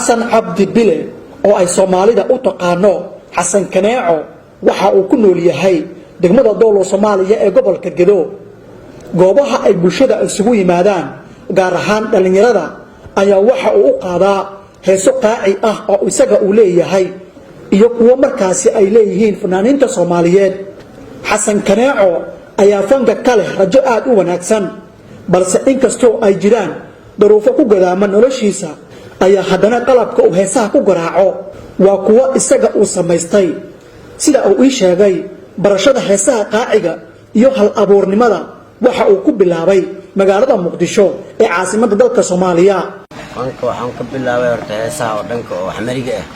xasan cabdi bile oo ay Soomaalida u taqaano xasan kaneeco waxa uu ku nool yahay degmada Doolo Soomaaliya ee gobolka Gedo goobaha ay bulshada isugu yimaadaan gaar ahaan dhalinyarada ayaa waxa uu u qaadaa heeso qaaci ah oo isaga uu leeyahay iyo kuwa markaasi ay leeyihiin fanaaniinta Soomaaliyeed xasan kaneeco ayaa fanka kale rajo aad u wanaagsan balse inkastoo ay jiraan daruufo ku gadaama noloshiisa ayaa haddana qalabka uu heesaha ku garaaco waa kuwa isaga uu samaystay sida uu ii sheegay barashada heesaha qaaciga iyo hal abuurnimada waxa uu ku bilaabay magaalada Muqdisho ee caasimadda dalka Soomaaliya waxaan ku bilaabay horta heesaha oo dhanka oo xamariga ah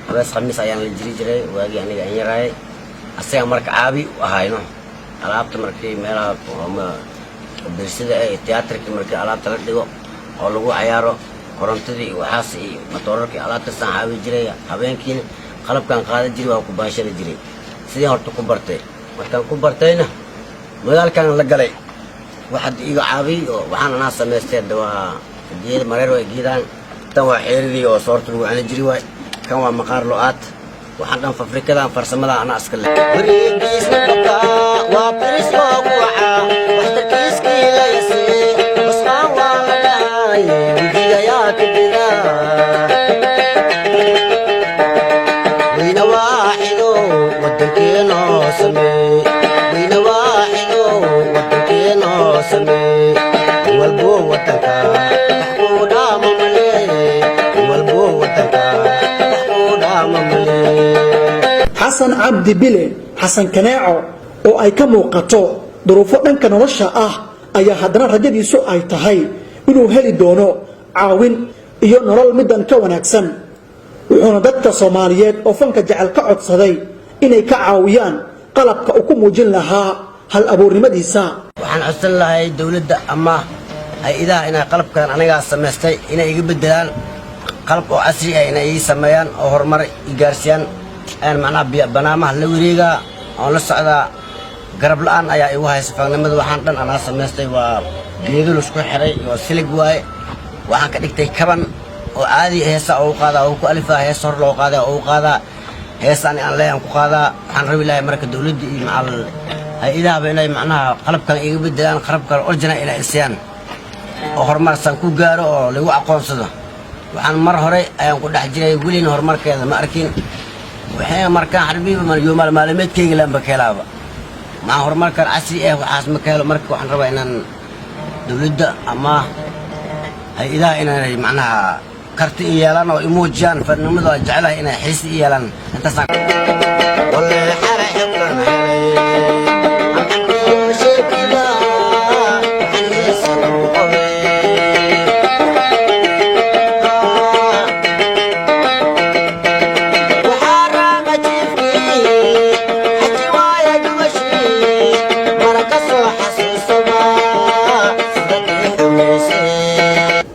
habas khamiis ayaan la jiri jiray waagi aniga aan yaraay asaga marka caabi ahayno alaabta markii meelaha bersida ee tiyaatarka markii alaabta la dhigo oo lagu ciyaaro korontadii waxaas iyo matoorarkii alaabta saan caabi jiray habeenkiina qalabkan qaada jiray waa ku baashada jiray sidii horta ku bartay markaan ku bartayna magaalkan la galay waxaad iga caabi oo waxaan ana samaystay dawaa geed mareero ay geedaan tan waa xeeridii oo soorta lagu cana jiray waay kan waa maqaar lo'aad waxaan dhan fabrikadan farsamada ana aska leh warigiisna baka waa biris loogu wacaa waxtarkiiskii la yasay basqaan waa la dhahay wijiga yaa ka jira wayna waaxido wadankeenoo sameey wayna waaxido wadankeenoo sameey walbo wadanka waxkuu dhaama malee walbo wadanka xasan cabdi bile xasan kaneeco oo ay ka muuqato duruufo dhanka nolosha ah ayaa haddana rajadiisu ay tahay inuu heli doono caawin iyo nolol midan ka wanaagsan wuxuuna dadka Soomaaliyeed oo fanka jecel ka codsaday inay ka caawiyaan qalabka uu ku muujin lahaa hal abuurnimadiisa waxaan codsan lahay dawladda ama hay'adaha inay qalabkan aniga samaystay inay iga bedelaan qalab oo casri ah inay sameeyaan oo horumar gaarsiiyaan aan macnaha banaamaha la wareega oo la socda garab la'aan ayaa igu haysa fagnimada waxaan dhan ana samaystay waa geedo la isku xiray oo silig waay waxaan ka dhigtay kaban oo caadi heesa oo qaada oo ku alifa hees hor loo qaada oo qaada heesaan aan leeyahay ku qaada waxaan rabi lahay marka dawladda iyo macal hay'adaha inay macnaha qalabkan iga bedelaan qalabka original inay isiyaan oo horumarsan ku gaaro oo lagu aqoonsado waxaan mar hore ayaan ku dhex jiray weliin horumarkeeda ma arkin waxay markaan xarbiiba yoomal maalimeedkayga laamba keelaaba ma horumarkan casri ah waxaas ma keelo marka waxaan rabaa inaan dawladda ama hay'adaha inay macnaha karti yeelan oo muujiyaan farnimada jecelahay inay xiis yeelan intaas wallahi xaraxan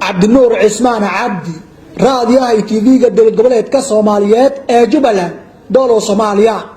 Abdinur Ismaan Cabdi raadiyaha TV-ga dowlad goboleedka Soomaaliyeed ee Jubbaland Doolo Soomaaliya